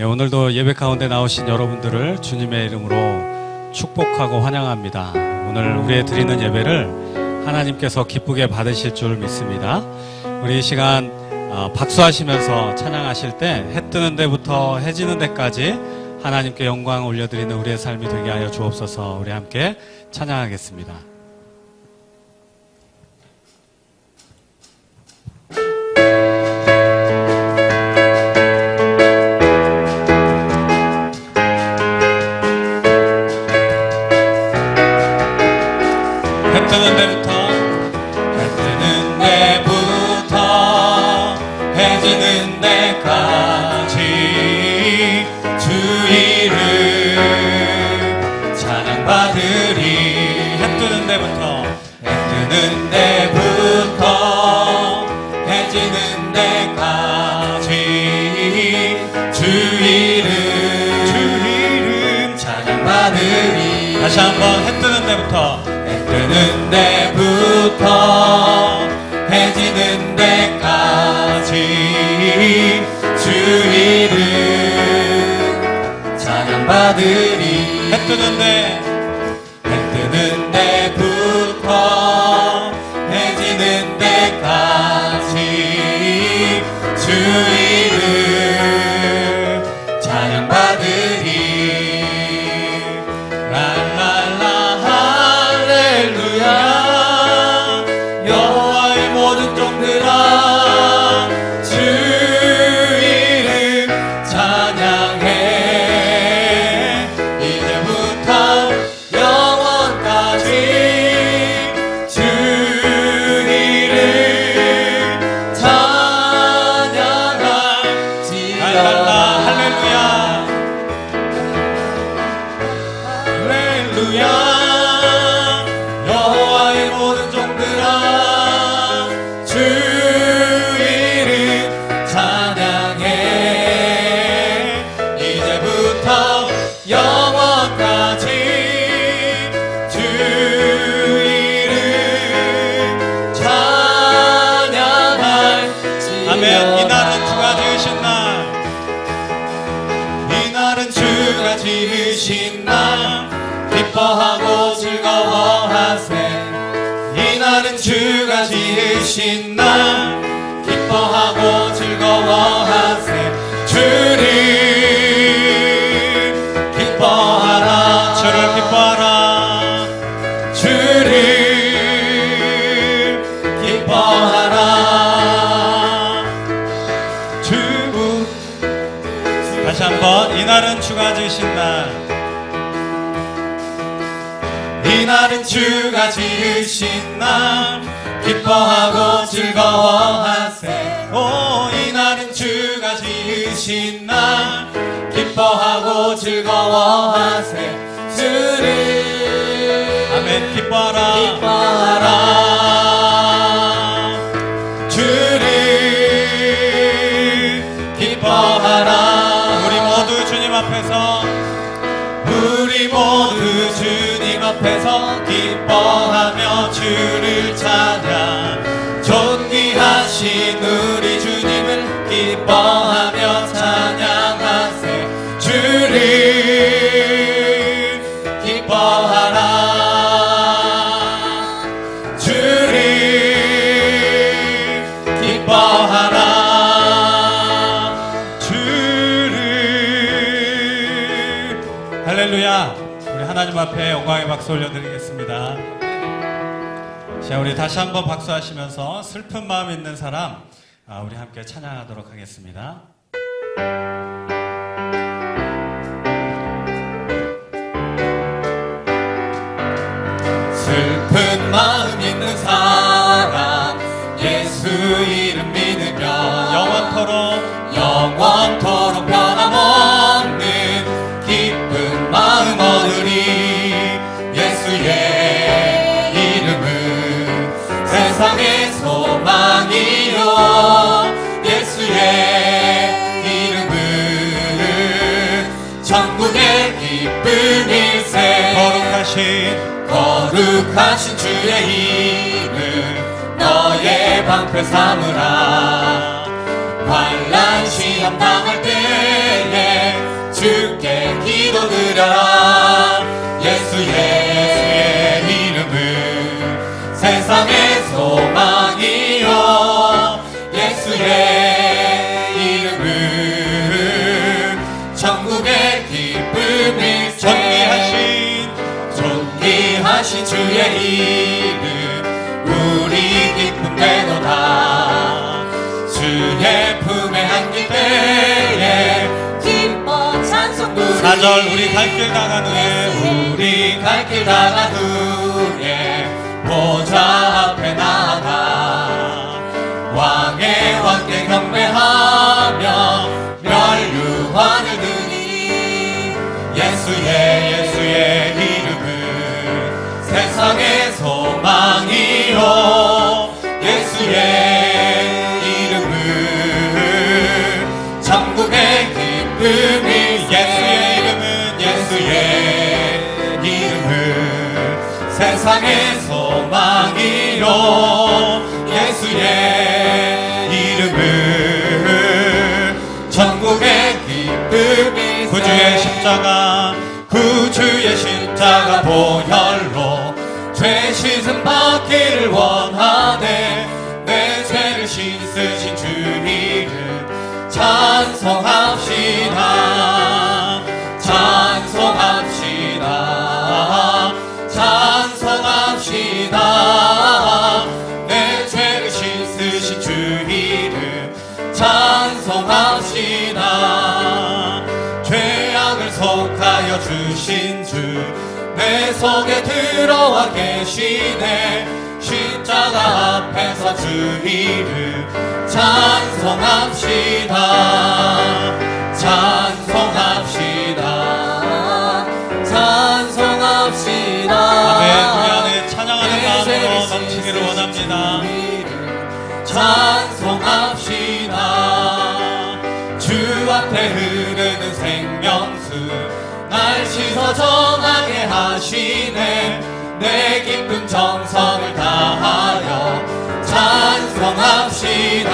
오늘도 예배 가운데 나오신 여러분들을 주님의 이름으로 축복하고 환영합니다. 오늘 우리의 드리는 예배를 하나님께서 기쁘게 받으실 줄 믿습니다. 우리 이 시간 박수하시면서 찬양하실 때 해 뜨는 데부터 해 지는 데까지 하나님께 영광을 올려드리는 우리의 삶이 되게 하여 주옵소서. 우리 함께 찬양하겠습니다. 해 뜨는 데부터 해 지는 데까지 주 이름 찬양받으리. 해 뜨는 데부터 해 지는 데까지 주 이름 찬양받으리. 다시 한번 해 뜨는 데부터 해 지는 데까지 주 이름 찬양받으리. 해 뜨는 데부터 해 지는 데까지 주 이름 찬양받으리. 랄랄라 할렐루야. 여호와의 모든 종들아 주 이름 찬양해. 이제부터 영원까지 주 이름 찬양할지어다. 할렐루야 할렐루야. 여호와의 모든 종들아 주 이름 찬양해. 이제부터 영원까지 주 이름 찬양할지어다. 아멘. 이날은 주가 지으신 날, 이날은 주가 지으신 날, 기뻐하고 즐거워하세. 이날은 주가 지으신 날, 기뻐하고 즐거워하세. 주를 기뻐하라. 주를 기뻐하라. 주를 기뻐하라. 주부. 다시 한번. 이날은 주가 지으신 날, 이날은 주가 지으신 날, 기뻐하고 즐거워하세. 오, 이날은 주가 지으신 날, 기뻐하고 즐거워하세. 주를 아멘. 기뻐하라. 주를 기뻐하라. 우리 모두 주님 앞에서 기뻐하며 주를 찬양. 존귀하신 우리 주님을 기뻐하며 찬양하세. 주를 기뻐하라. 주를 기뻐하라. 주를. 할렐루야. 하나님 앞에 영광의 박수 올려드리겠습니다. 자, 우리 다시 한번 박수하시면서 슬픈 마음 있는 사람 우리 함께 찬양하도록 하겠습니다. 슬픈 마음 있는 사람 예수 이름 믿으면 영원토록 변함없는 기쁜 마음 얻으리. 예수의 이름은 세상의 소망이요. 예수의 이름은 천국의 기쁨일세. 거룩하신 주의 이름 너의 방패 삼으라. 환난 시험 당할 때에 예수의 이름은 천국의 기쁨이 존귀하신 주의 이름 우리 기쁨 되도다. 주의 품에 안길 때에 기뻐 찬송 부르리. 4절 우리 갈 길 다간 후에 우리 갈 길 다간 후에 보좌 앞에 나아가 왕의 왕께 경배하며 멸류관을 드리니 예수의 이름은 세상의 소망이요 예수의 이름은 천국의 기쁨이 예수의 이름은 세상의 소망이요 예수의 이름은 천국의 기쁨이 구주의 십자가 보혈로 죄 씻음 받기를 원하네. 내 죄를 씻으신 주 이름 찬송합시다. 내 죄를 씻으신 주 이름 찬송합시다. 죄악을 속하여 주신 주 내 속에 들어와 계시네. 십자가 앞에서 주 이름 찬송합시다. 아멘. 우리 안에 찬양하는 마음으로 넘치기를 원합니다. 찬송합시다. 주 앞에 흐르는 생명수 날 씻어 정하게 하시네. 내 기쁨 정성을 다하여 찬송합시다.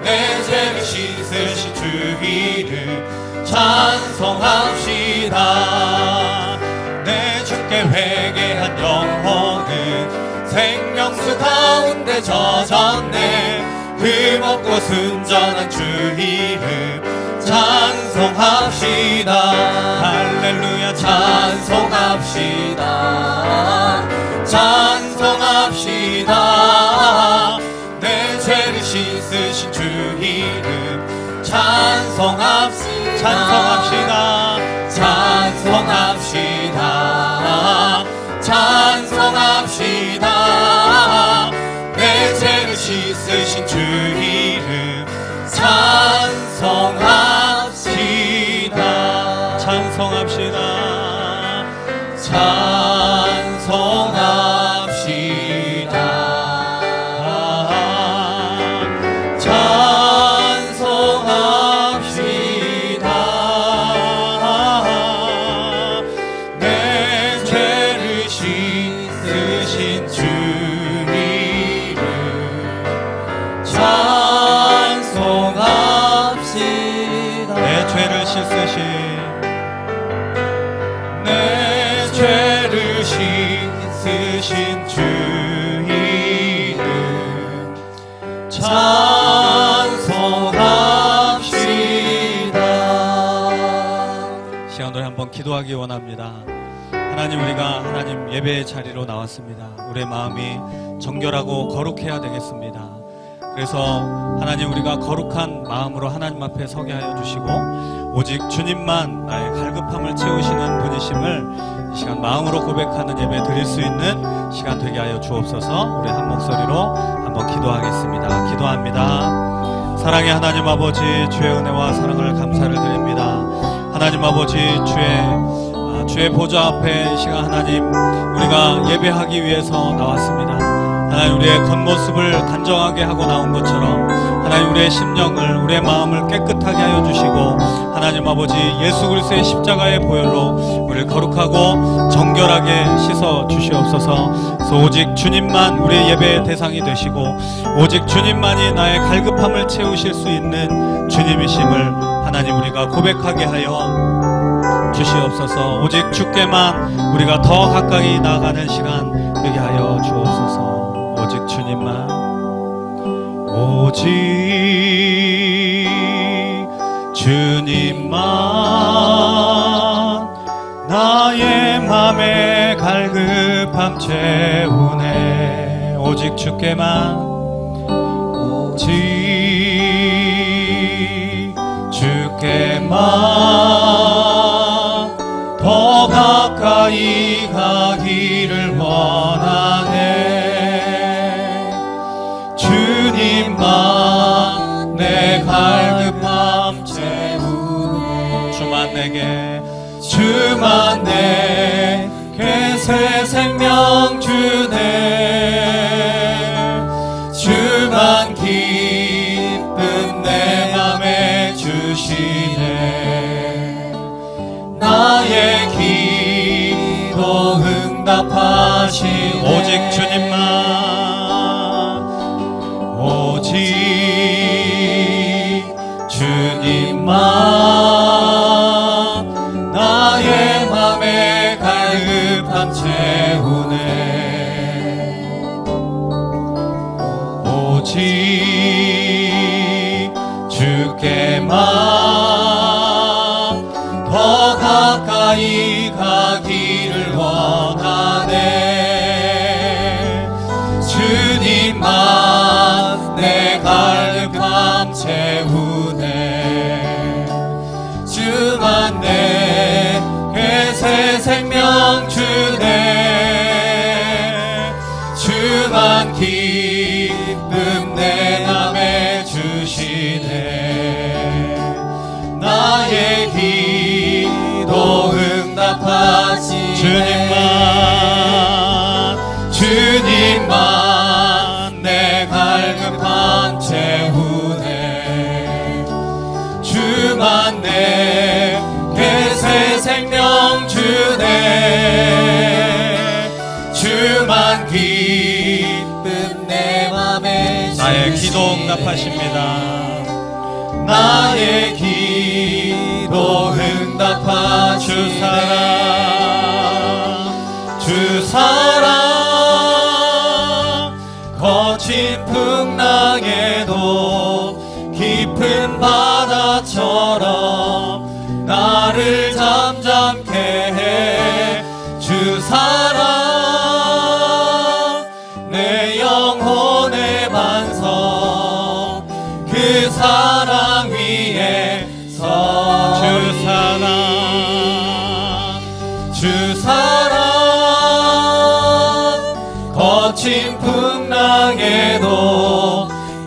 내 죄를 씻으신 주 이름 찬송합시다. 내 주께 회개한 영혼은 생명수 가운데 젖었네. 흠없고 순전한 주 이름 찬송합시다. 할렐루야. 찬송합시다. 내 죄를 씻으신 주 이름 찬송합시다. 내 죄를 씻으신 주 이름 찬송합시다. 내 죄를 씻으신 주 이름 찬송합시다. 내 죄를 씻으신 주 이름 찬송합시다. 시간을 한번 기도하기 원합니다. 하나님, 우리가 하나님 예배의 자리로 나왔습니다. 우리의 마음이 정결하고 거룩해야 되겠습니다. 그래서 하나님, 우리가 거룩한 마음으로 하나님 앞에 서게 하여 주시고 오직 주님만 나의 갈급함을 채우시는 분이심을 이 시간 마음으로 고백하는 예배 드릴 수 있는 시간 되게 하여 주옵소서. 우리 한 목소리로 한번 기도하겠습니다. 기도합니다. 사랑의 하나님 아버지, 주의 은혜와 사랑을 감사를 드립니다. 하나님 아버지, 주의 보좌 앞에 이 시간 하나님 우리가 예배하기 위해서 나왔습니다. 하나님, 우리의 겉모습을 단정하게 하고 나온 것처럼 하나님 우리의 심령을, 우리의 마음을 깨끗하게 하여 주시고 하나님 아버지, 예수 그리스도의 십자가의 보혈로 우리를 거룩하고 정결하게 씻어 주시옵소서. 그래서 오직 주님만 우리의 예배의 대상이 되시고 오직 주님만이 나의 갈급함을 채우실 수 있는 주님이심을 하나님 우리가 고백하게 하여 주시옵소서. 오직 주께만 우리가 더 가까이 나아가는 시간 되게 하여 주옵소서. 오직 주님만, 오직 주님만 나의 맘에 갈급함 채우네. 오직 주께만, 오직 주께만 더 가까이 가기를 원하네. 주님만 내 갈급함 채우네. 주만 내게 새 생명 주네. 주만 기쁨 내 맘에 주시네. 나의 기도 응답하시. 오직 주님만, 오직 주님만 나의 맘에 갈급함 채우네. 오직 주께만 더 가까이 가기를 원하네. 주님만 내 갈급함 채우네. 주만 내게 새 생명 주네. 주만 기쁨 내 맘에 주시네. 나의 기도 응답하시네. 주님만 내 갈급함 채우네. 주만 내게 새 생명 주네. 주만 기쁨 내 맘에 주시네. 나의 기도 응답하십니다. 나의 기도 응답하시네. 주 사랑 거친 풍랑에도 깊은 바다처럼 나를 잠잠케 해. 주 사랑 내 영혼의 반석 그 사랑 위에 서. 주 사랑 거친 풍랑에도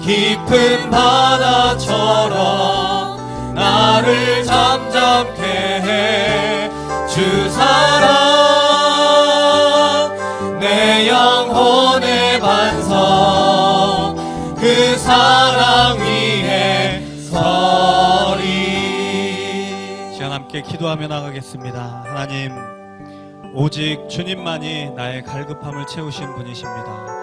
깊은 바다처럼 나를 잠잠케 해. 주 사랑 내 영혼의 반석 그 사랑 위에 서리. 시간 함께 기도하며 나가겠습니다. 하나님, 오직 주님만이 나의 갈급함을 채우신 분이십니다.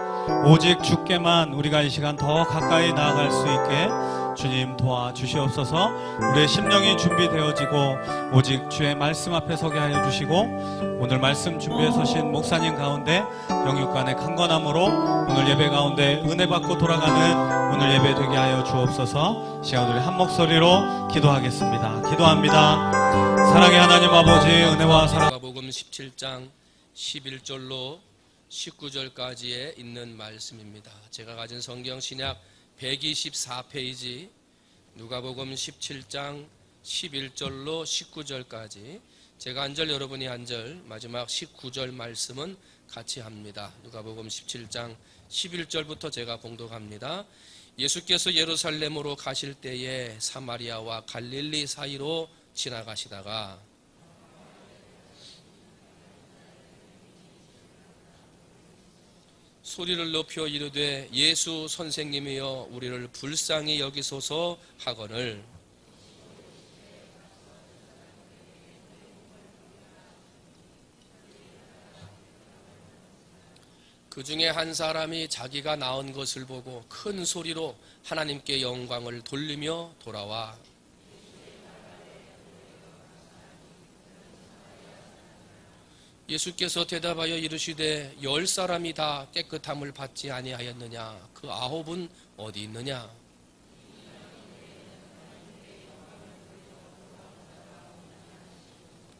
오직 주께만 우리가 이 시간 더 가까이 나아갈 수 있게 주님 도와주시옵소서. 우리의 심령이 준비되어지고 오직 주의 말씀 앞에 서게 하여 주시고, 오늘 말씀 준비해 서신 목사님 가운데 영육간의 강건함으로 오늘 예배 가운데 은혜 받고 돌아가는 오늘 예배 되게 하여 주옵소서. 시간 우리 한 목소리로 기도하겠습니다. 기도합니다. 사랑의 하나님 아버지, 은혜와 사랑. 누가복음 17장 11절로 19절까지에 있는 말씀입니다. 제가 가진 성경 신약 124페이지 누가복음 17장 11절로 19절까지, 제가 한 절 여러분이 한 절, 마지막 19절 말씀은 같이 합니다. 누가복음 17장 11절부터 제가 봉독합니다. 예수께서 예루살렘으로 가실 때에 사마리아와 갈릴리 사이로 지나가시다가 소리를 높여 이르되 예수 선생님이여 우리를 불쌍히 여기소서 하거늘 그 중에 한 사람이 자기가 낳은 것을 보고 큰 소리로 하나님께 영광을 돌리며 돌아와 예수께서 대답하여 이르시되 10사람이 다 깨끗함을 받지 아니하였느냐? 그 9은 어디 있느냐?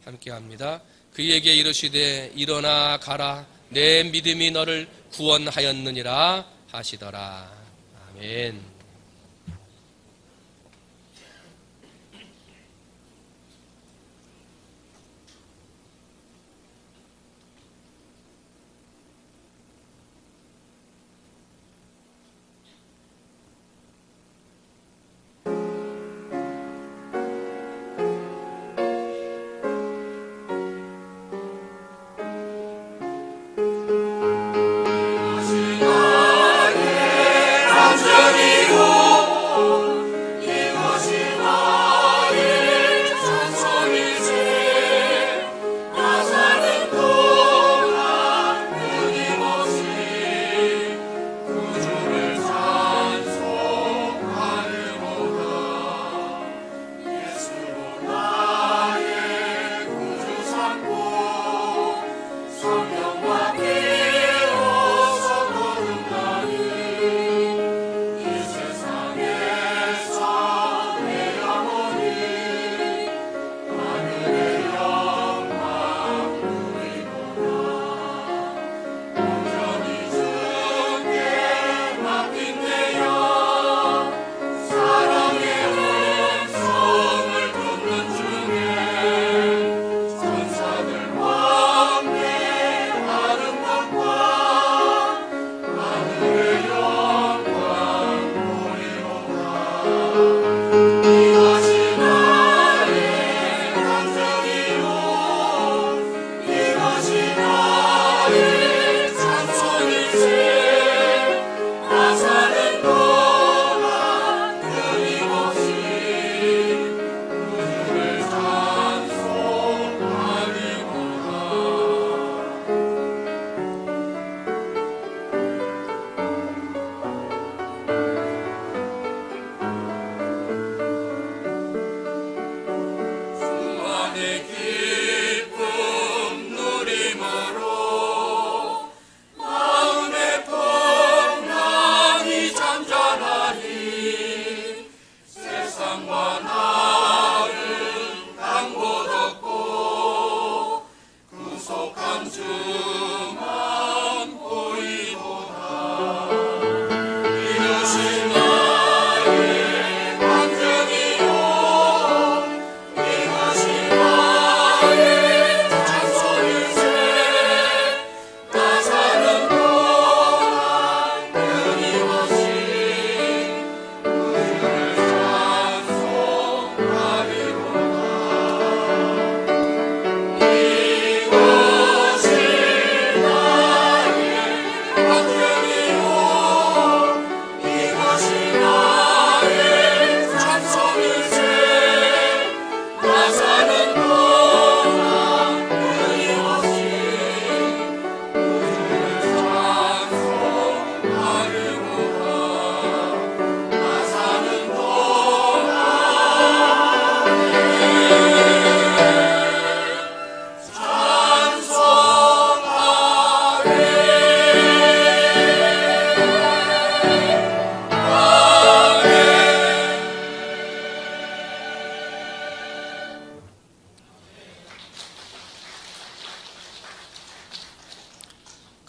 함께합니다. 그에게 이르시되 일어나 가라, 내 믿음이 너를 구원하였느니라 하시더라. 아멘.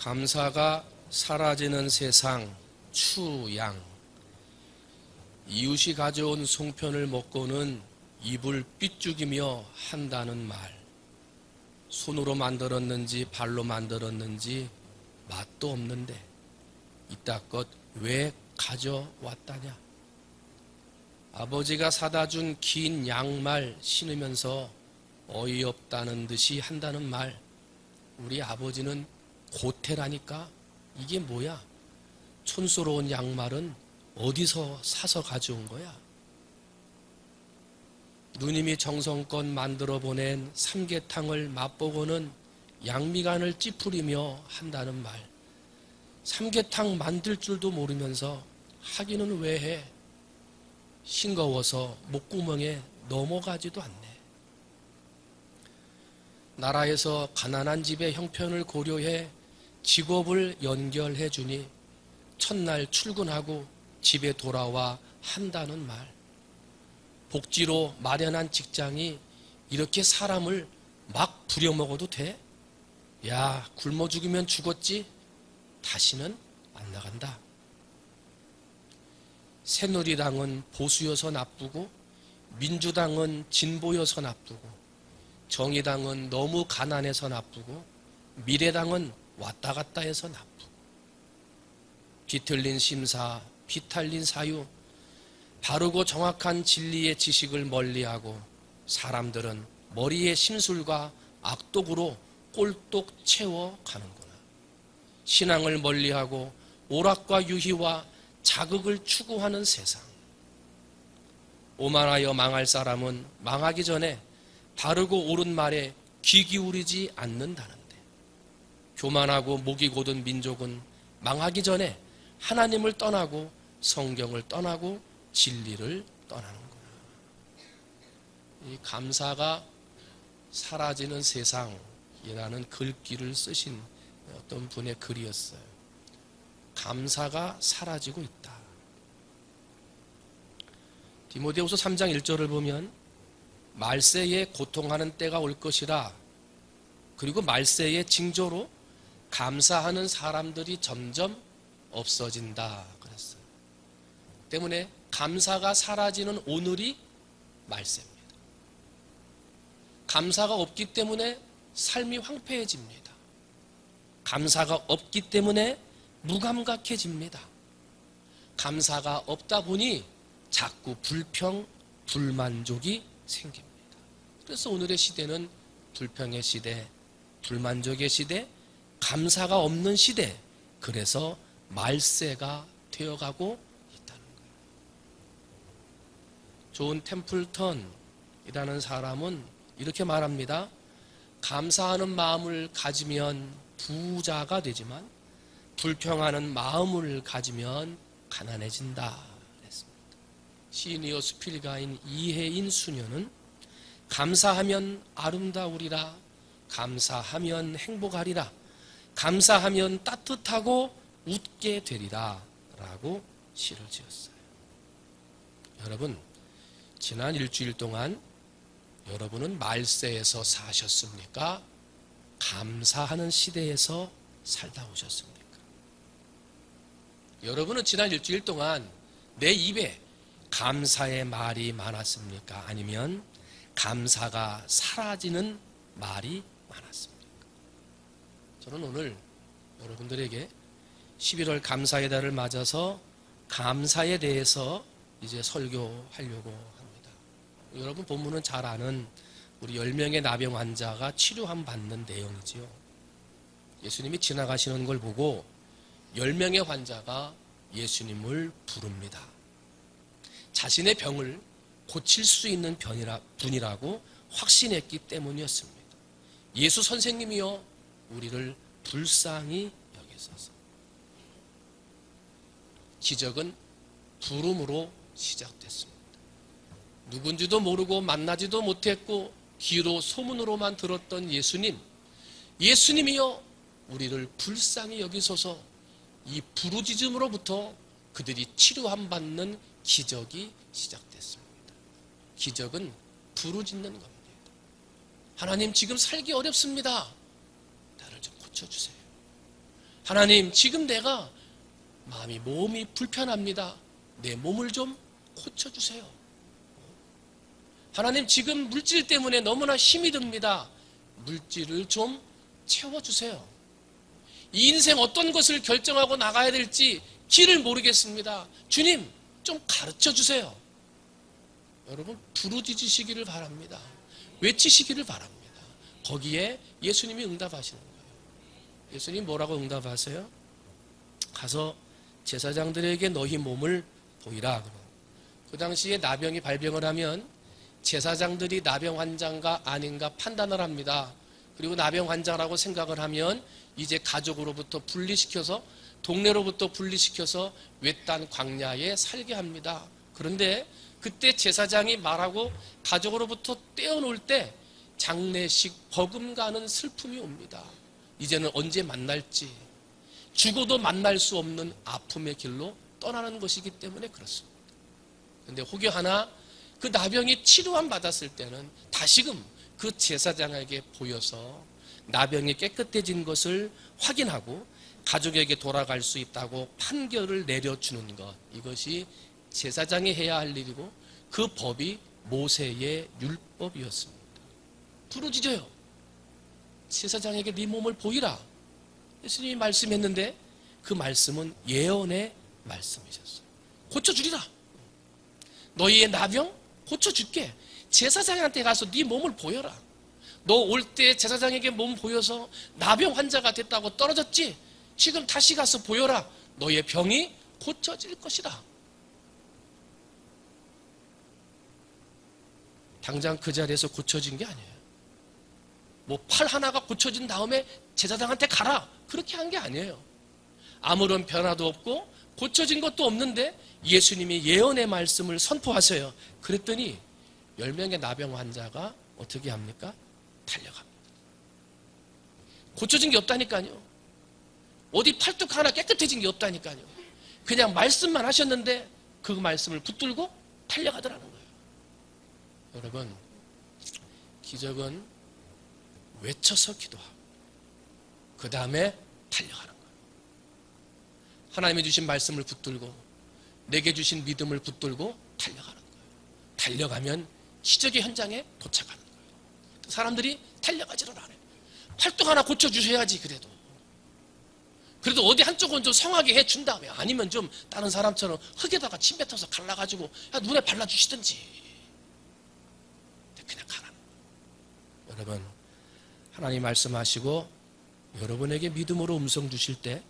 감사가 사라지는 세상 추양. 이웃이 가져온 송편을 먹고는 입을 삐죽이며 한다는 말. 손으로 만들었는지 발로 만들었는지 맛도 없는데 이따껏 왜 가져왔다냐. 아버지가 사다 준 긴 양말 신으면서 어이없다는 듯이 한다는 말. 우리 아버지는 고태라니까. 이게 뭐야? 촌스러운 양말은 어디서 사서 가져온 거야? 누님이 정성껏 만들어 보낸 삼계탕을 맛보고는 양미간을 찌푸리며 한다는 말. 삼계탕 만들 줄도 모르면서 하기는 왜 해? 싱거워서 목구멍에 넘어가지도 않네. 나라에서 가난한 집의 형편을 고려해 직업을 연결해 주니 첫날 출근하고 집에 돌아와 한다는 말. 복지로 마련한 직장이 이렇게 사람을 막 부려먹어도 돼? 야, 굶어 죽으면 죽었지? 다시는 안 나간다. 새누리당은 보수여서 나쁘고 민주당은 진보여서 나쁘고 정의당은 너무 가난해서 나쁘고 미래당은 왔다 갔다 해서 나쁘고 뒤틀린 심사, 비탈린 사유, 바르고 정확한 진리의 지식을 멀리하고 사람들은 머리의 심술과 악독으로 꼴똑 채워가는구나. 신앙을 멀리하고 오락과 유희와 자극을 추구하는 세상. 오만하여 망할 사람은 망하기 전에 바르고 옳은 말에 귀 기울이지 않는다는데, 교만하고 목이 곧은 민족은 망하기 전에 하나님을 떠나고 성경을 떠나고 진리를 떠나는구나. 이 감사가 사라지는 세상이라는 글귀를 쓰신 어떤 분의 글이었어요. 감사가 사라지고 있다. 디모데후서 3장 1절을 보면 말세에 고통하는 때가 올 것이라, 그리고 말세의 징조로 감사하는 사람들이 점점 없어진다 그랬어요. 때문에 감사가 사라지는 오늘이 말세입니다. 감사가 없기 때문에 삶이 황폐해집니다. 감사가 없기 때문에 무감각해집니다. 감사가 없다 보니 자꾸 불평, 불만족이 생깁니다. 그래서 오늘의 시대는 불평의 시대, 불만족의 시대, 감사가 없는 시대, 그래서 말세가 되어가고 있다는 거예요. 존 템플턴이라는 사람은 이렇게 말합니다. 감사하는 마음을 가지면 부자가 되지만 불평하는 마음을 가지면 가난해진다 그랬습니다. 시니어 스필가인 이혜인 수녀는 감사하면 아름다우리라, 감사하면 행복하리라, 감사하면 따뜻하고 웃게 되리라 라고 시를 지었어요. 여러분, 지난 일주일 동안 여러분은 말세에서 사셨습니까? 감사하는 시대에서 살다 오셨습니까? 여러분은 지난 일주일 동안 내 입에 감사의 말이 많았습니까? 아니면 감사가 사라지는 말이 많았습니까? 저는 오늘 여러분들에게 11월 감사의 달을 맞아서 감사에 대해서 이제 설교하려고 합니다. 여러분 본문은 잘 아는 우리 10명의 나병 환자가 치료함 받는 내용이지요. 예수님이 지나가시는 걸 보고 10명의 환자가 예수님을 부릅니다. 자신의 병을 고칠 수 있는 분이라고 확신했기 때문이었습니다. 예수 선생님이여 우리를 불쌍히 여기소서. 기적은 부름으로 시작됐습니다. 누군지도 모르고 만나지도 못했고 귀로 소문으로만 들었던 예수님, 예수님이여 우리를 불쌍히 여기소서. 이 부르짖음으로부터 그들이 치료함 받는 기적이 시작됐습니다. 기적은 부르짖는 겁니다. 하나님, 지금 살기 어렵습니다. 나를 좀 고쳐주세요. 하나님, 지금 내가 몸이 불편합니다. 내 몸을 좀 고쳐주세요. 하나님, 지금 물질 때문에 너무나 힘이 듭니다. 물질을 좀 채워주세요. 이 인생 어떤 것을 결정하고 나가야 될지 길을 모르겠습니다. 주님, 좀 가르쳐주세요. 여러분, 부르짖으시기를 바랍니다. 외치시기를 바랍니다. 거기에 예수님이 응답하시는 거예요. 예수님 뭐라고 응답하세요? 가서 제사장들에게 너희 몸을 보이라. 그 당시에 나병이 발병을 하면 제사장들이 나병 환자인가 아닌가 판단을 합니다. 그리고 나병 환자라고 생각을 하면 이제 가족으로부터 분리시켜서, 동네로부터 분리시켜서 외딴 광야에 살게 합니다. 그런데 그때 제사장이 말하고 가족으로부터 떼어놓을 때 장례식 버금가는 슬픔이 옵니다. 이제는 언제 만날지, 죽어도 만날 수 없는 아픔의 길로 떠나는 것이기 때문에 그렇습니다. 그런데 혹여 하나 그 나병이 치료함 받았을 때는 다시금 그 제사장에게 보여서 나병이 깨끗해진 것을 확인하고 가족에게 돌아갈 수 있다고 판결을 내려주는 것, 이것이 제사장이 해야 할 일이고 그 법이 모세의 율법이었습니다. 부르짖어요. 제사장에게 네 몸을 보이라. 예수님이 말씀했는데 그 말씀은 예언의 말씀이셨어요. 고쳐주리라. 너희의 나병 고쳐줄게. 제사장한테 가서 네 몸을 보여라. 너 올 때 제사장에게 몸 보여서 나병 환자가 됐다고 떨어졌지? 지금 다시 가서 보여라. 너의 병이 고쳐질 것이다. 당장 그 자리에서 고쳐진 게 아니에요. 뭐 팔 하나가 고쳐진 다음에 제사장한테 가라. 그렇게 한 게 아니에요. 아무런 변화도 없고 고쳐진 것도 없는데 예수님이 예언의 말씀을 선포하세요. 그랬더니 10명의 나병 환자가 어떻게 합니까? 달려갑니다. 고쳐진 게 없다니까요. 어디 팔뚝 하나 깨끗해진 게 없다니까요. 그냥 말씀만 하셨는데 그 말씀을 붙들고 달려가더라는 거예요. 여러분, 기적은 외쳐서 기도하고 그 다음에 달려가는 거예요. 하나님이 주신 말씀을 붙들고 내게 주신 믿음을 붙들고 달려가는 거예요. 달려가면 기적의 현장에 도착하는 거예요. 사람들이 달려가지를 않아요. 팔뚝 하나 고쳐주셔야지. 그래도 어디 한쪽은 좀 성하게 해준 다음에, 아니면 좀 다른 사람처럼 흙에다가 침 뱉어서 갈라가지고 눈에 발라주시든지. 그냥 가라는 거예요. 여러분, 하나님 말씀하시고 여러분에게 믿음으로 음성 주실 때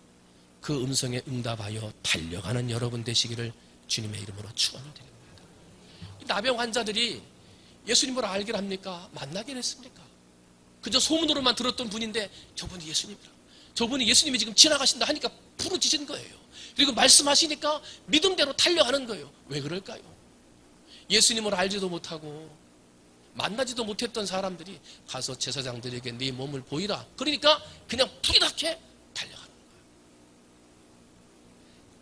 그 음성에 응답하여 달려가는 여러분 되시기를 주님의 이름으로 축원을 드립니다. 나병 환자들이 예수님을 알길 합니까? 만나긴 했습니까? 그저 소문으로만 들었던 분인데 저분이 예수님이라, 저분이 예수님이 지금 지나가신다 하니까 부르짖은 거예요. 그리고 말씀하시니까 믿음대로 달려가는 거예요. 왜 그럴까요? 예수님을 알지도 못하고 만나지도 못했던 사람들이 가서 제사장들에게 네 몸을 보이라. 그러니까 그냥 불이나게 달려가는 거예요.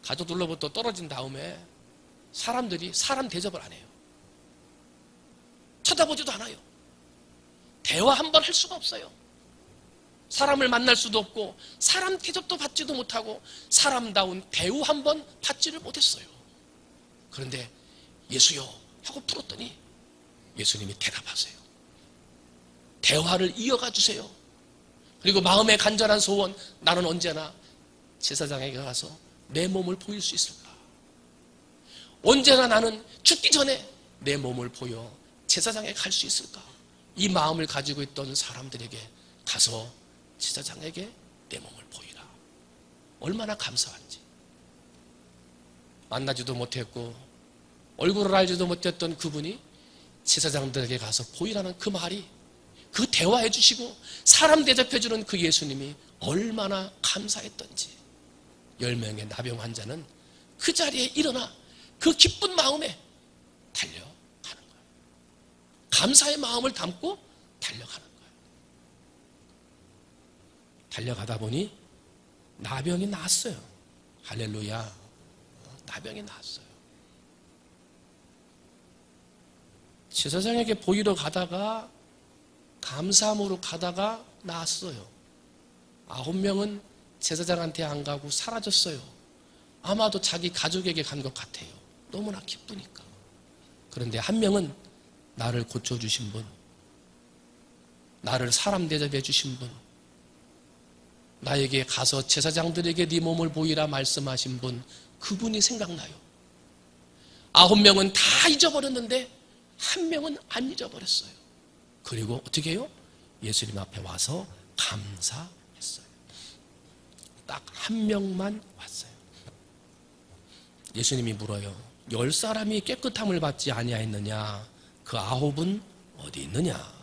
가족들로부터 떨어진 다음에 사람들이 사람 대접을 안 해요. 쳐다보지도 않아요. 대화 한 번 할 수가 없어요. 사람을 만날 수도 없고 사람 대접도 받지도 못하고 사람다운 대우 한 번 받지를 못했어요. 그런데 예수여 하고 불렀더니 예수님이 대답하세요. 대화를 이어가 주세요. 그리고 마음의 간절한 소원, 나는 언제나 제사장에게 가서 내 몸을 보일 수 있을까? 언제나 나는 죽기 전에 내 몸을 보여 제사장에 갈 수 있을까? 이 마음을 가지고 있던 사람들에게 가서 제사장에게 내 몸을 보이라. 얼마나 감사한지. 만나지도 못했고 얼굴을 알지도 못했던 그분이 제사장들에게 가서 보이라는 그 말이, 그 대화해 주시고 사람 대접해 주는 그 예수님이 얼마나 감사했던지. 10명의 나병 환자는 그 자리에 일어나 그 기쁜 마음에 달려가는 거예요. 감사의 마음을 담고 달려가는 거예요. 달려가다 보니 나병이 나았어요. 할렐루야. 나병이 나았어요. 제사장에게 보이러 가다가 감사함으로 가다가 나았어요. 9명은 제사장한테 안 가고 사라졌어요. 아마도 자기 가족에게 간 것 같아요. 너무나 기쁘니까. 그런데 한 명은 나를 고쳐주신 분, 나를 사람 대접해 주신 분, 나에게 가서 제사장들에게 네 몸을 보이라 말씀하신 분, 그분이 생각나요. 9명은 다 잊어버렸는데 한 명은 안 잊어버렸어요. 그리고 어떻게 해요? 예수님 앞에 와서 감사했어요. 딱 한 명만 왔어요. 예수님이 물어요. 10사람이 깨끗함을 받지 아니하였느냐? 그 9은 어디 있느냐?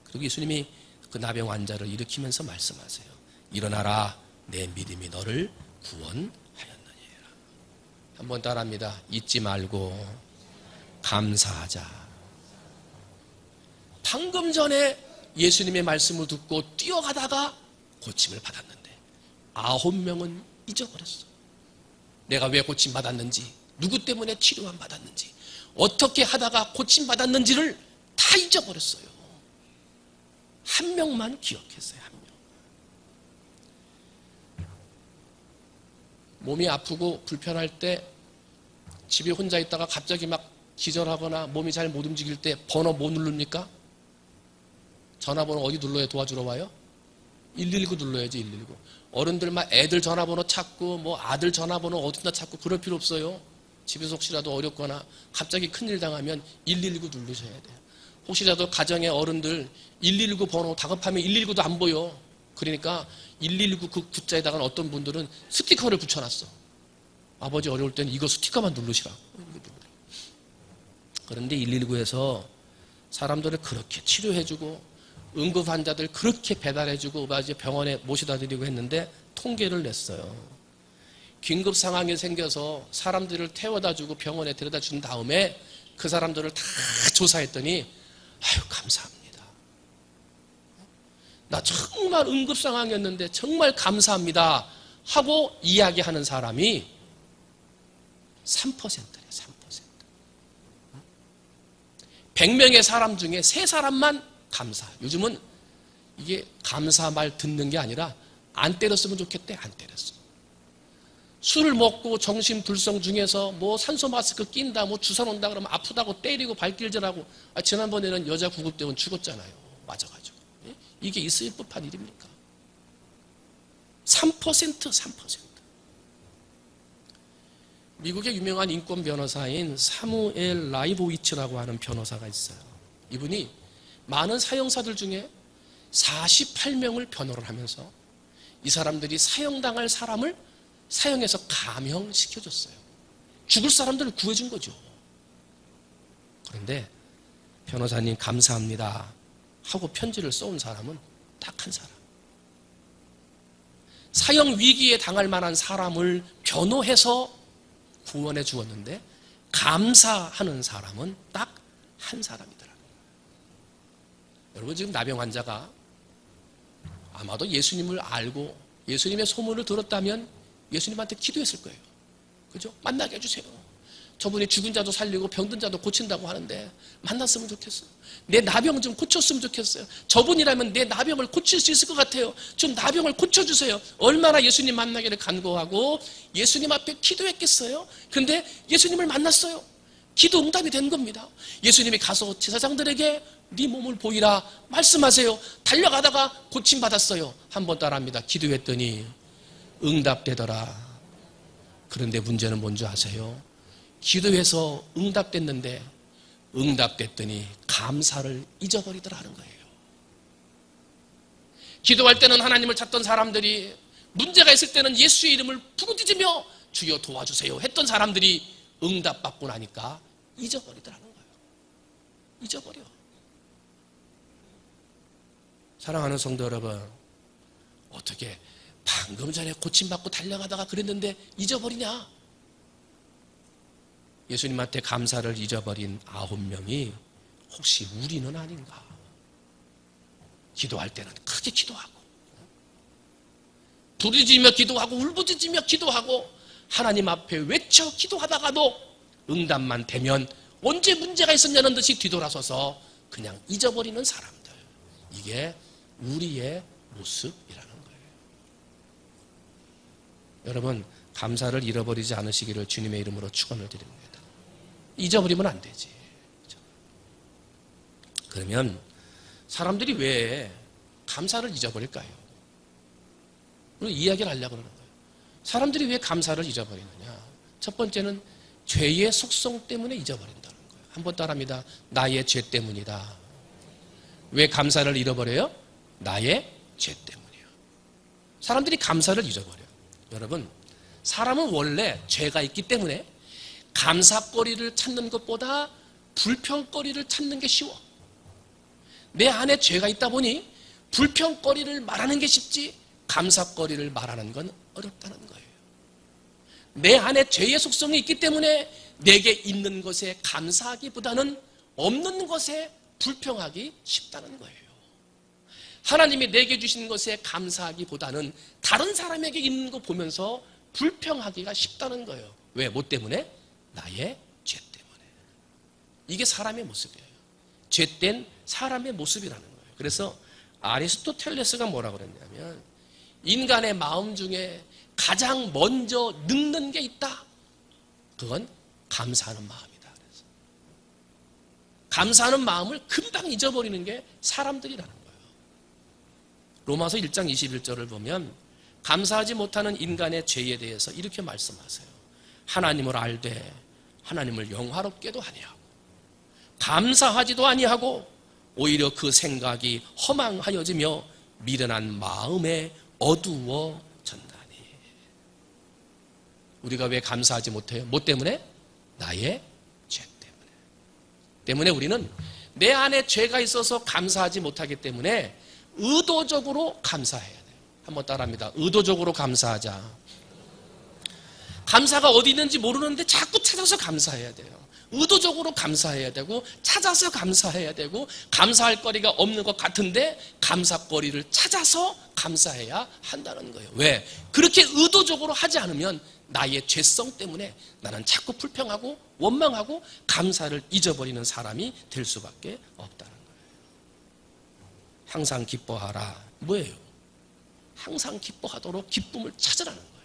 그리고 예수님이 그 나병 환자를 일으키면서 말씀하세요. 일어나라, 내 믿음이 너를 구원하였느니라. 한번 따라합니다. 잊지 말고 감사하자. 방금 전에 예수님의 말씀을 듣고 뛰어가다가 고침을 받았는데 9명은 잊어버렸어. 내가 왜 고침받았는지, 누구 때문에 치료만 받았는지, 어떻게 하다가 고침받았는지를 다 잊어버렸어요. 한 명만 기억했어요. 한 명. 몸이 아프고 불편할 때 집에 혼자 있다가 갑자기 막 기절하거나 몸이 잘 못 움직일 때 번호 뭐 누릅니까? 전화번호 어디 눌러야 도와주러 와요? 119 눌러야지. 119. 어른들 막 애들 전화번호 찾고 뭐 아들 전화번호 어디다 찾고 그럴 필요 없어요. 집에서 혹시라도 어렵거나 갑자기 큰일 당하면 119 누르셔야 돼요. 혹시라도 가정의 어른들 119 번호 다급하면 119도 안 보여. 그러니까 119 그 구자에다가 어떤 분들은 스티커를 붙여놨어. 아버지 어려울 땐 이거 스티커만 누르시라. 그런데 119에서 사람들을 그렇게 치료해주고 응급 환자들 그렇게 배달해주고 병원에 모셔다 드리고 했는데 통계를 냈어요. 긴급 상황이 생겨서 사람들을 태워다주고 병원에 데려다 준 다음에 그 사람들을 다 조사했더니 아유 감사합니다. 나 정말 응급 상황이었는데 정말 감사합니다 하고 이야기하는 사람이 3%래요. 3%. 100명의 사람 중에 3사람만 감사. 요즘은 이게 감사 말 듣는 게 아니라 안 때렸으면 좋겠대. 안 때렸어. 술을 먹고 정신불성 중에서 뭐 산소 마스크 낀다, 뭐 주사 놓는다 그러면 아프다고 때리고 발길질하고. 지난번에는 여자 구급대원 죽었잖아요. 맞아가지고. 이게 있을 법한 일입니까? 3%. 미국의 유명한 인권 변호사인 사무엘 라이보위츠라고 하는 변호사가 있어요. 이분이 많은 사형사들 중에 48명을 변호를 하면서 이 사람들이 사형당할 사람을 사형해서 감형시켜줬어요. 죽을 사람들을 구해준 거죠. 그런데 변호사님 감사합니다 하고 편지를 써온 사람은 딱 한 사람. 사형 위기에 당할 만한 사람을 변호해서 구원해 주었는데 감사하는 사람은 딱 한 사람이더라고요. 여러분 지금 나병 환자가 아마도 예수님을 알고 예수님의 소문을 들었다면 예수님한테 기도했을 거예요. 그죠? 만나게 해주세요. 저분이 죽은 자도 살리고 병든 자도 고친다고 하는데 만났으면 좋겠어요. 내 나병 좀 고쳤으면 좋겠어요. 저분이라면 내 나병을 고칠 수 있을 것 같아요. 좀 나병을 고쳐주세요. 얼마나 예수님 만나기를 간구하고 예수님 앞에 기도했겠어요. 근데 예수님을 만났어요. 기도 응답이 된 겁니다. 예수님이 가서 제사장들에게 네 몸을 보이라 말씀하세요. 달려가다가 고침받았어요. 한 번 따라합니다. 기도했더니 응답되더라. 그런데 문제는 뭔지 아세요? 기도해서 응답됐는데 응답됐더니 감사를 잊어버리더라는 거예요. 기도할 때는 하나님을 찾던 사람들이 문제가 있을 때는 예수의 이름을 부르짖으며 주여 도와주세요 했던 사람들이 응답받고 나니까 잊어버리더라는 거예요. 잊어버려. 사랑하는 성도 여러분, 어떻게 방금 전에 고침받고 달려가다가 그랬는데 잊어버리냐? 예수님한테 감사를 잊어버린 9명이 혹시 우리는 아닌가? 기도할 때는 크게 기도하고 부르짖으며 기도하고 울부짖으며 기도하고 하나님 앞에 외쳐 기도하다가도 응답만 되면 언제 문제가 있었냐는 듯이 뒤돌아서서 그냥 잊어버리는 사람들. 이게 우리의 모습이라는 거예요. 여러분 감사를 잃어버리지 않으시기를 주님의 이름으로 축원을 드립니다. 잊어버리면 안 되지. 그러면 사람들이 왜 감사를 잊어버릴까요? 이야기를 하려고 그러는 거예요. 사람들이 왜 감사를 잊어버리느냐? 첫 번째는 죄의 속성 때문에 잊어버린다는 거예요. 한번 따라합니다. 나의 죄 때문이다. 왜 감사를 잃어버려요? 나의 죄 때문이에요. 사람들이 감사를 잊어버려요. 여러분, 사람은 원래 죄가 있기 때문에 감사거리를 찾는 것보다 불평거리를 찾는 게 쉬워. 내 안에 죄가 있다 보니 불평거리를 말하는 게 쉽지 감사거리를 말하는 건 어렵다는 거예요. 내 안에 죄의 속성이 있기 때문에 내게 있는 것에 감사하기보다는 없는 것에 불평하기 쉽다는 거예요. 하나님이 내게 주신 것에 감사하기보다는 다른 사람에게 있는 거 보면서 불평하기가 쉽다는 거예요. 왜? 뭐 때문에? 나의 죄 때문에. 이게 사람의 모습이에요. 죄된 사람의 모습이라는 거예요. 그래서 아리스토텔레스가 뭐라고 그랬냐면 인간의 마음 중에 가장 먼저 늙는 게 있다. 그건 감사하는 마음이다. 그래서 감사하는 마음을 금방 잊어버리는 게 사람들이라는 거예요. 로마서 1장 21절을 보면 감사하지 못하는 인간의 죄에 대해서 이렇게 말씀하세요. 하나님을 알되 하나님을 영화롭게도 아니하고 감사하지도 아니하고 오히려 그 생각이 허망하여지며 미련한 마음에 어두워졌나니. 우리가 왜 감사하지 못해요? 뭐 때문에? 나의 죄 때문에 우리는 내 안에 죄가 있어서 감사하지 못하기 때문에 의도적으로 감사해야 돼요. 한번 따라합니다. 의도적으로 감사하자. 감사가 어디 있는지 모르는데 자꾸 찾아서 감사해야 돼요. 의도적으로 감사해야 되고 찾아서 감사해야 되고 감사할 거리가 없는 것 같은데 감사거리를 찾아서 감사해야 한다는 거예요. 왜? 그렇게 의도적으로 하지 않으면 나의 죄성 때문에 나는 자꾸 불평하고 원망하고 감사를 잊어버리는 사람이 될 수밖에 없다는 거예요. 항상 기뻐하라. 뭐예요? 항상 기뻐하도록 기쁨을 찾으라는 거예요.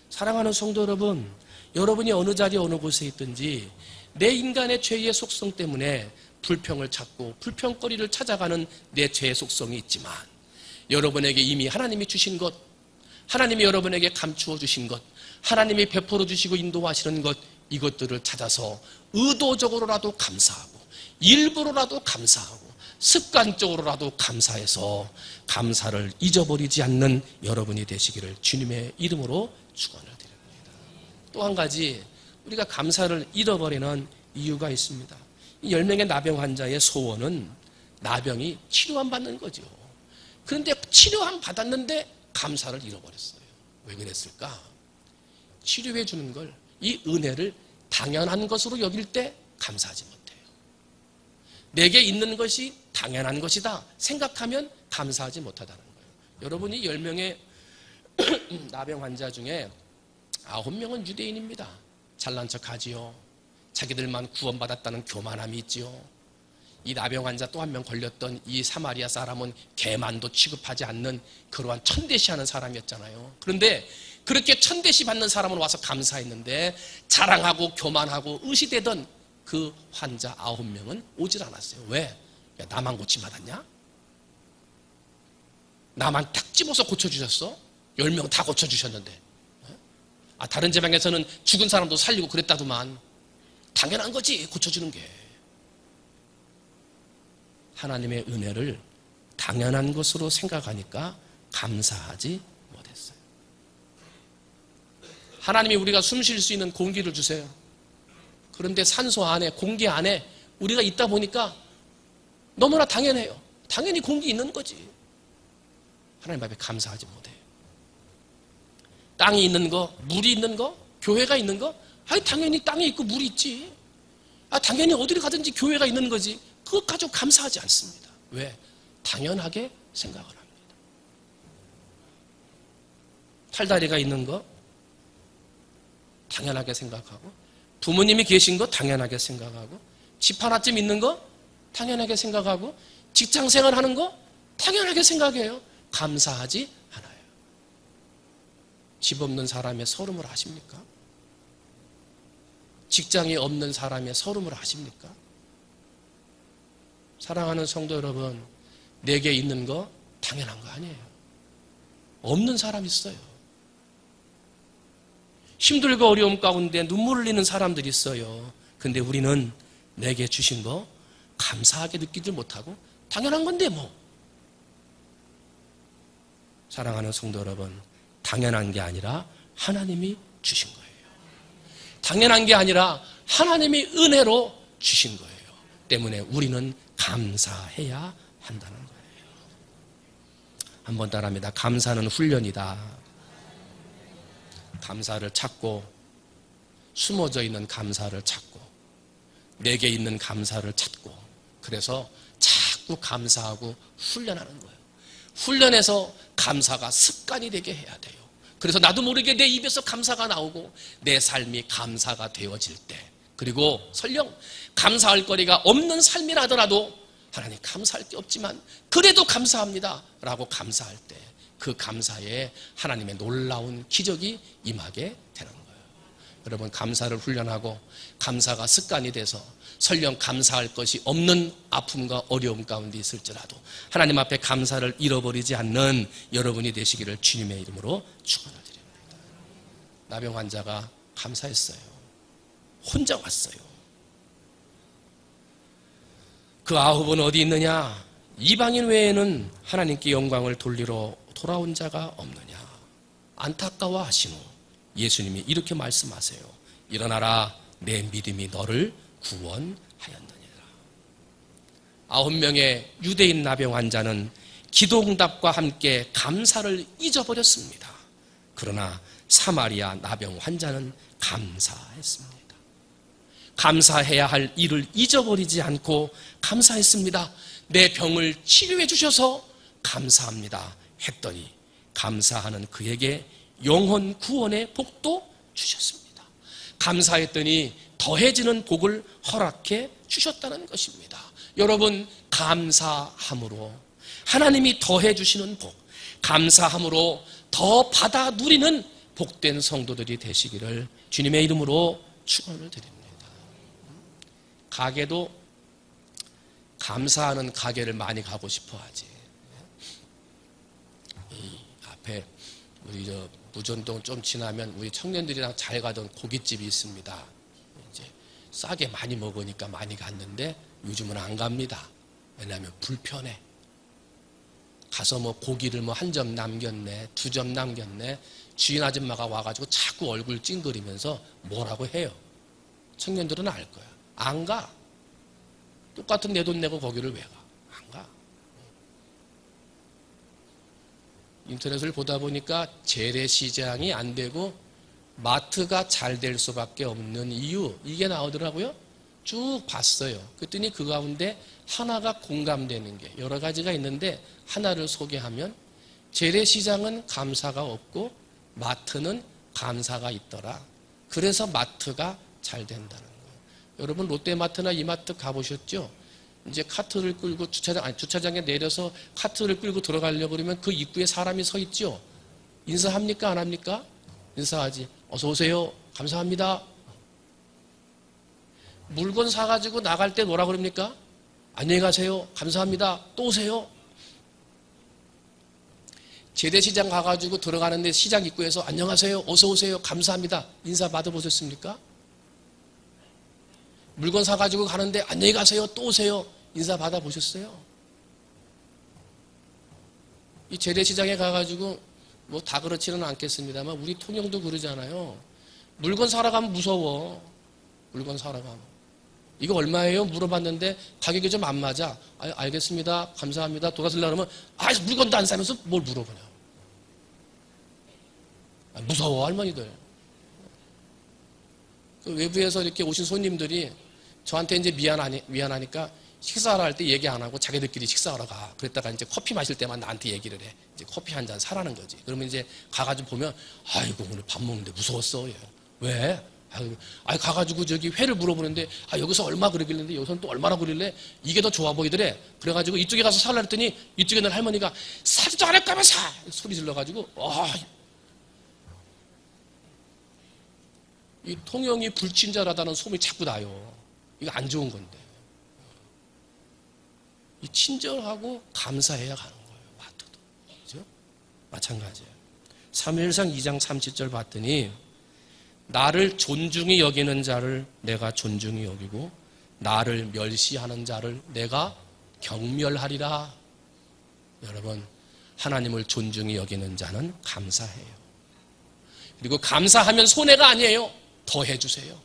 사랑하는 성도 여러분, 여러분이 어느 자리에 어느 곳에 있든지 내 인간의 죄의 속성 때문에 불평을 찾고 불평거리를 찾아가는 내 죄의 속성이 있지만 여러분에게 이미 하나님이 주신 것, 하나님이 여러분에게 감추어 주신 것, 하나님이 베풀어 주시고 인도하시는 것, 이것들을 찾아서 의도적으로라도 감사하고 일부러라도 감사하고 습관적으로라도 감사해서 감사를 잊어버리지 않는 여러분이 되시기를 주님의 이름으로 축원을 드립니다. 또 한 가지 우리가 감사를 잃어버리는 이유가 있습니다. 이 10명의 나병 환자의 소원은 나병이 치료함 받는 거죠. 그런데 치료함 받았는데 감사를 잃어버렸어요. 왜 그랬을까? 치료해 주는 걸, 이 은혜를 당연한 것으로 여길 때 감사하지 못해요. 내게 있는 것이 당연한 것이다 생각하면 감사하지 못하다는 거예요. 여러분이 10명의 나병 환자 중에 9명은 유대인입니다. 잘난 척하지요. 자기들만 구원받았다는 교만함이 있지요. 이 나병 환자 또 한 명 걸렸던 이 사마리아 사람은 개만도 취급하지 않는 그러한 천대시하는 사람이었잖아요. 그런데 그렇게 천대시 받는 사람은 와서 감사했는데 자랑하고 교만하고 의시되던 그 환자 9명은 오질 않았어요. 왜? 야, 나만 고침받았냐? 나만 딱 집어서 고쳐주셨어? 10명 다 고쳐주셨는데. 다른 지방에서는 죽은 사람도 살리고 그랬다더만. 당연한 거지, 고쳐주는 게. 하나님의 은혜를 당연한 것으로 생각하니까 감사하지 못했어요. 하나님이 우리가 숨 쉴 수 있는 공기를 주세요. 그런데 산소 안에, 공기 안에 우리가 있다 보니까 너무나 당연해요. 당연히 공기 있는 거지. 하나님 앞에 감사하지 못해요. 땅이 있는 거, 물이 있는 거, 교회가 있는 거, 당연히 땅이 있고 물이 있지. 당연히 어디를 가든지 교회가 있는 거지. 그것 가지고 감사하지 않습니다. 왜? 당연하게 생각을 합니다. 팔다리가 있는 거 당연하게 생각하고, 부모님이 계신 거 당연하게 생각하고, 집 하나쯤 있는 거 당연하게 생각하고, 직장생활 하는 거 당연하게 생각해요. 감사하지 않아요. 집 없는 사람의 서름을 아십니까? 직장이 없는 사람의 서름을 아십니까? 사랑하는 성도 여러분, 내게 있는 거 당연한 거 아니에요. 없는 사람 있어요. 힘들고 어려움 가운데 눈물을 흘리는 사람들이 있어요. 근데 우리는 내게 주신 거 감사하게 느끼지 못하고 당연한 건데 뭐. 사랑하는 성도 여러분, 당연한 게 아니라 하나님이 주신 거예요. 당연한 게 아니라 하나님이 은혜로 주신 거예요. 때문에 우리는 감사해야 한다는 거예요. 한번 따라합니다. 감사는 훈련이다. 감사를 찾고, 숨어져 있는 감사를 찾고, 내게 있는 감사를 찾고, 그 그래서 자꾸 감사하고 훈련하는 거예요. 훈련해서 감사가 습관이 되게 해야 돼요. 그래서 나도 모르게 내 입에서 감사가 나오고 내 삶이 감사가 되어질 때, 그리고 설령 감사할 거리가 없는 삶이라더라도 하나님 감사할 게 없지만 그래도 감사합니다 라고 감사할 때 그 감사에 하나님의 놀라운 기적이 임하게 되는 거예요. 여러분, 감사를 훈련하고 감사가 습관이 돼서 설령 감사할 것이 없는 아픔과 어려움 가운데 있을지라도 하나님 앞에 감사를 잃어버리지 않는 여러분이 되시기를 주님의 이름으로 축원을 드립니다. 나병 환자가 감사했어요. 혼자 왔어요. 그 9은 어디 있느냐? 이방인 외에는 하나님께 영광을 돌리러 돌아온 자가 없느냐? 안타까워하신 후 예수님이 이렇게 말씀하세요. 일어나라, 내 믿음이 너를 구원하였느니라. 9명의 유대인 나병 환자는 기도응답과 함께 감사를 잊어버렸습니다. 그러나 사마리아 나병 환자는 감사했습니다. 감사해야 할 일을 잊어버리지 않고 감사했습니다. 내 병을 치료해 주셔서 감사합니다 했더니 감사하는 그에게 영혼 구원의 복도 주셨습니다. 감사했더니 더해지는 복을 허락해 주셨다는 것입니다. 여러분, 감사함으로 하나님이 더해 주시는 복, 감사함으로 더 받아 누리는 복된 성도들이 되시기를 주님의 이름으로 축원을 드립니다. 가게도 감사하는 가게를 많이 가고 싶어 하지. 이 앞에 우리 무전동 좀 지나면 우리 청년들이랑 잘 가던 고깃집이 있습니다. 이제 싸게 많이 먹으니까 많이 갔는데 요즘은 안 갑니다. 왜냐하면 불편해. 가서 뭐 고기를 뭐 한 점 남겼네, 2점 남겼네. 주인 아줌마가 와가지고 자꾸 얼굴 찡그리면서 뭐라고 해요. 청년들은 알 거야. 안 가. 똑같은 내 돈 내고 거기를 왜 가? 안 가. 인터넷을 보다 보니까 재래시장이 안 되고 마트가 잘 될 수밖에 없는 이유, 이게 나오더라고요. 쭉 봤어요. 그랬더니 그 가운데 하나가 공감되는 게 여러 가지가 있는데 하나를 소개하면 재래시장은 감사가 없고 마트는 감사가 있더라. 그래서 마트가 잘 된다는 거예요. 여러분, 롯데마트나 이마트 가보셨죠? 이제 카트를 끌고 주차장에 내려서 카트를 끌고 들어가려고 그러면 그 입구에 사람이 서 있죠? 인사합니까? 안 합니까? 인사하지. 어서 오세요. 감사합니다. 물건 사가지고 나갈 때 뭐라 그럽니까? 안녕히 가세요. 감사합니다. 또 오세요. 재래시장 가가지고 들어가는데 시장 입구에서 안녕하세요. 어서 오세요. 감사합니다. 인사 받아보셨습니까? 물건 사가지고 가는데 안녕히 가세요. 또 오세요. 인사 받아보셨어요? 이 재래시장에 가가지고 뭐 다 그렇지는 않겠습니다만 우리 통영도 그러잖아요. 물건 사러 가면 무서워. 물건 사러 가면. 이거 얼마예요? 물어봤는데 가격이 좀 안 맞아. 알겠습니다. 감사합니다. 돌아서려고 하면 물건도 안 사면서 뭘 물어보냐. 무서워 할머니들. 그 외부에서 이렇게 오신 손님들이 저한테 이제 미안하니까 식사하러 할 때 얘기 안 하고 자기들끼리 식사하러 가. 그랬다가 이제 커피 마실 때만 나한테 얘기를 해. 이제 커피 한 잔 사라는 거지. 그러면 이제 가가지고 보면 아이고 오늘 밥 먹는데 무서웠어. 얘. 왜? 가가지고 저기 회를 물어보는데 여기서 얼마 그러길래 여기서는 또 얼마나 그러길래 이게 더 좋아 보이더래. 그래가지고 이쪽에 가서 살라 그랬더니 이쪽에 있는 할머니가 사지도 않을 거면 사! 소리 질러가지고 이 통영이 불친절하다는 소문이 자꾸 나요. 이거 안 좋은 건데. 이 친절하고 감사해야 가는 거예요. 마트도. 그죠? 마찬가지예요. 사무엘상 2장 30절 봤더니 나를 존중히 여기는 자를 내가 존중히 여기고 나를 멸시하는 자를 내가 경멸하리라. 여러분, 하나님을 존중히 여기는 자는 감사해요. 그리고 감사하면 손해가 아니에요. 더 해주세요.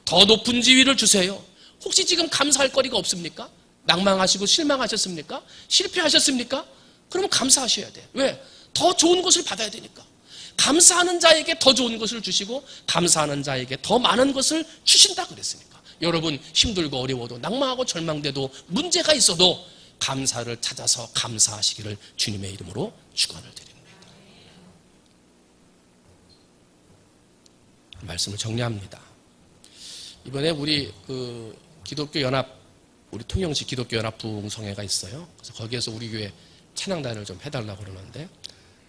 더 높은 지위를 주세요. 혹시 지금 감사할 거리가 없습니까? 낭망하시고 실망하셨습니까? 실패하셨습니까? 그러면 감사하셔야 돼요. 왜? 더 좋은 것을 받아야 되니까. 감사하는 자에게 더 좋은 것을 주시고 감사하는 자에게 더 많은 것을 주신다 그랬으니까. 여러분 힘들고 어려워도 낙망하고 절망돼도 문제가 있어도 감사를 찾아서 감사하시기를 주님의 이름으로 축원을 드립니다. 말씀을 정리합니다. 이번에 우리 기독교 연합, 우리 통영시 기독교 연합 부흥성회가 있어요. 그래서 거기에서 우리 교회 찬양단을 좀 해달라고 그러는데,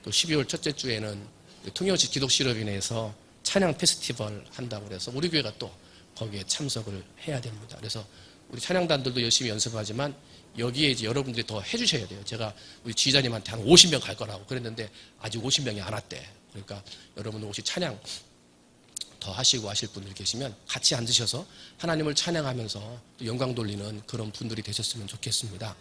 또 12월 첫째 주에는 통영시 기독실업인회에서 찬양 페스티벌 한다고 그래서 우리 교회가 또 거기에 참석을 해야 됩니다. 그래서 우리 찬양단들도 열심히 연습하지만 여기에 이제 여러분들이 더 해주셔야 돼요. 제가 우리 지휘자님한테 한 50명 갈 거라고 그랬는데 아직 50명이 안 왔대. 그러니까 여러분 혹시 찬양 더 하시고 하실 분들 계시면 같이 앉으셔서 하나님을 찬양하면서 또 영광 돌리는 그런 분들이 되셨으면 좋겠습니다.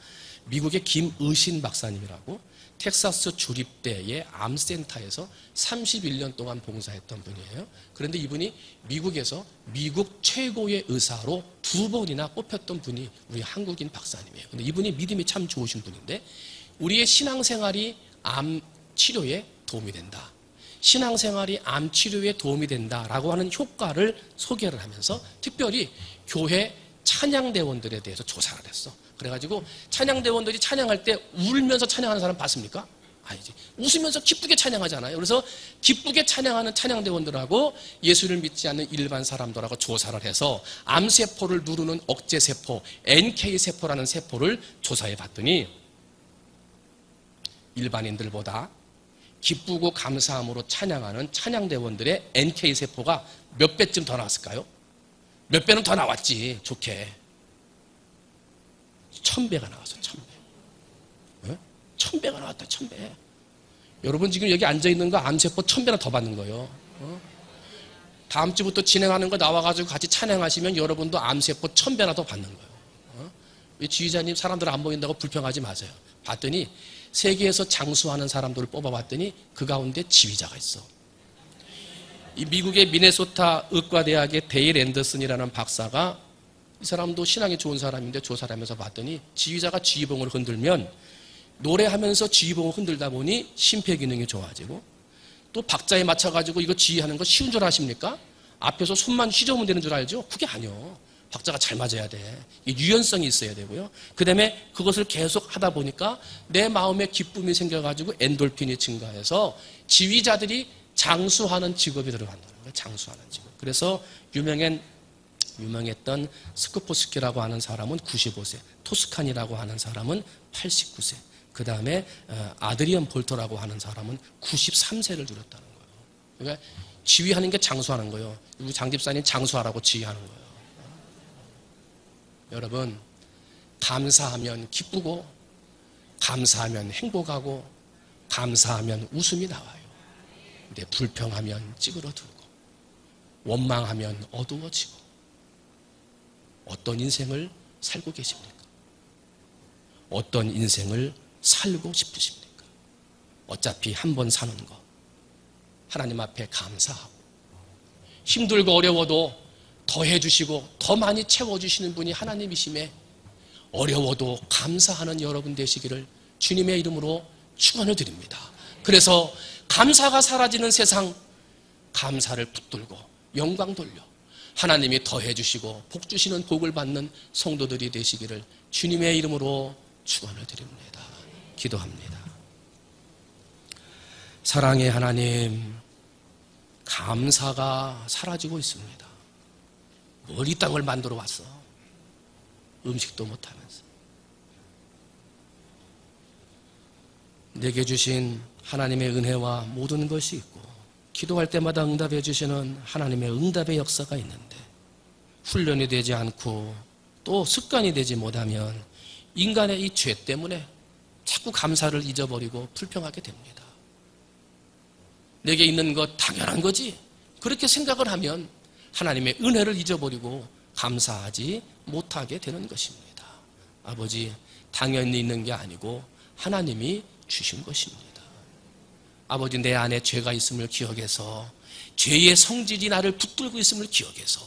미국의 김의신 박사님이라고 텍사스 주립대의 암센터에서 31년 동안 봉사했던 분이에요. 그런데 이분이 미국에서 미국 최고의 의사로 2번이나 뽑혔던 분이 우리 한국인 박사님이에요. 근데 이분이 믿음이 참 좋으신 분인데, 우리의 신앙생활이 암 치료에 도움이 된다, 신앙생활이 암 치료에 도움이 된다라고 하는 효과를 소개를 하면서 특별히 교회 찬양대원들에 대해서 조사를 했어. 그래가지고 찬양대원들이 찬양할 때 울면서 찬양하는 사람 봤습니까? 아니지. 웃으면서 기쁘게 찬양하잖아요. 그래서 기쁘게 찬양하는 찬양대원들하고 예수를 믿지 않는 일반 사람들하고 조사를 해서 암세포를 누르는 억제세포, NK세포라는 세포를 조사해 봤더니 일반인들보다 기쁘고 감사함으로 찬양하는 찬양대원들의 NK세포가 몇 배쯤 더 나왔을까요? 몇 배는 더 나왔지, 좋게. 1000배가 나왔어, 1000배. 1000배가 나왔다, 1000배. 여러분 지금 여기 앉아있는 거 암세포 1000배나 더 받는 거예요. 다음 주부터 진행하는 거 나와가지고 같이 찬양하시면 여러분도 암세포 1000배나 더 받는 거예요. 지휘자님 사람들 안 보인다고 불평하지 마세요. 봤더니 세계에서 장수하는 사람들을 뽑아봤더니 그 가운데 지휘자가 있어. 이 미국의 미네소타 의과대학의 데일 앤더슨이라는 박사가, 이 사람도 신앙이 좋은 사람인데 조사를 하면서 봤더니 지휘자가 지휘봉을 흔들면 노래하면서 지휘봉을 흔들다 보니 심폐기능이 좋아지고, 또 박자에 맞춰가지고 이거 지휘하는 거 쉬운 줄 아십니까? 앞에서 손만 휘저으면 되는 줄 알죠? 그게 아니요. 박자가 잘 맞아야 돼. 유연성이 있어야 되고요. 그 다음에 그것을 계속 하다 보니까 내 마음에 기쁨이 생겨가지고 엔돌핀이 증가해서 지휘자들이 장수하는 직업이 들어간다는 거예요. 장수하는 직업. 그래서 유명했던 스코포스키라고 하는 사람은 95세, 토스칸이라고 하는 사람은 89세, 그 다음에 아드리안 볼터라고 하는 사람은 93세를 누렸다는 거예요. 그러니까 지휘하는 게 장수하는 거예요. 우리 장집사님 장수하라고 지휘하는 거예요. 여러분, 감사하면 기쁘고, 감사하면 행복하고, 감사하면 웃음이 나와요. 근데 불평하면 찌그러들고, 원망하면 어두워지고. 어떤 인생을 살고 계십니까? 어떤 인생을 살고 싶으십니까? 어차피 한 번 사는 거 하나님 앞에 감사하고, 힘들고 어려워도 더 해주시고 더 많이 채워주시는 분이 하나님이심에 어려워도 감사하는 여러분 되시기를 주님의 이름으로 축원을 드립니다. 그래서 감사가 사라지는 세상, 감사를 붙들고 영광 돌려 하나님이 더해 주시고 복 주시는 복을 받는 성도들이 되시기를 주님의 이름으로 축원을 드립니다. 기도합니다. 사랑의 하나님, 감사가 사라지고 있습니다. 뭘 이 땅을 만들어 왔어? 음식도 못하면서. 내게 주신 하나님의 은혜와 모든 것이 있고, 기도할 때마다 응답해 주시는 하나님의 응답의 역사가 있는데, 훈련이 되지 않고 또 습관이 되지 못하면 인간의 이 죄 때문에 자꾸 감사를 잊어버리고 불평하게 됩니다. 내게 있는 것 당연한 거지, 그렇게 생각을 하면 하나님의 은혜를 잊어버리고 감사하지 못하게 되는 것입니다. 아버지, 당연히 있는 게 아니고 하나님이 주신 것입니다. 아버지, 내 안에 죄가 있음을 기억해서, 죄의 성질이 나를 붙들고 있음을 기억해서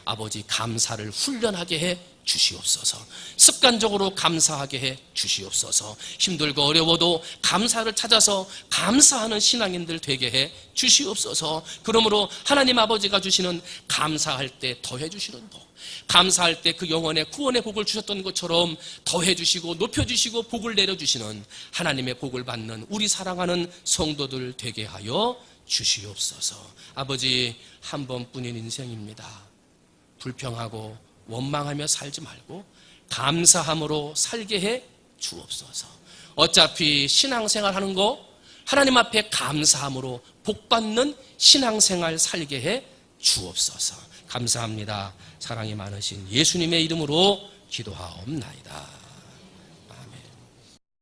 아버지 감사를 훈련하게 해 주시옵소서. 습관적으로 감사하게 해 주시옵소서. 힘들고 어려워도 감사를 찾아서 감사하는 신앙인들 되게 해 주시옵소서. 그러므로 하나님 아버지가 주시는 감사할 때 더해 주시는 복, 감사할 때 그 영혼의 구원의 복을 주셨던 것처럼 더해 주시고 높여 주시고 복을 내려 주시는 하나님의 복을 받는 우리 사랑하는 성도들 되게 하여 주시옵소서. 아버지, 한 번뿐인 인생입니다. 불평하고 원망하며 살지 말고 감사함으로 살게 해 주옵소서. 어차피 신앙생활 하는 거 하나님 앞에 감사함으로 복받는 신앙생활 살게 해 주옵소서. 감사합니다. 사랑이 많으신 예수님의 이름으로 기도하옵나이다.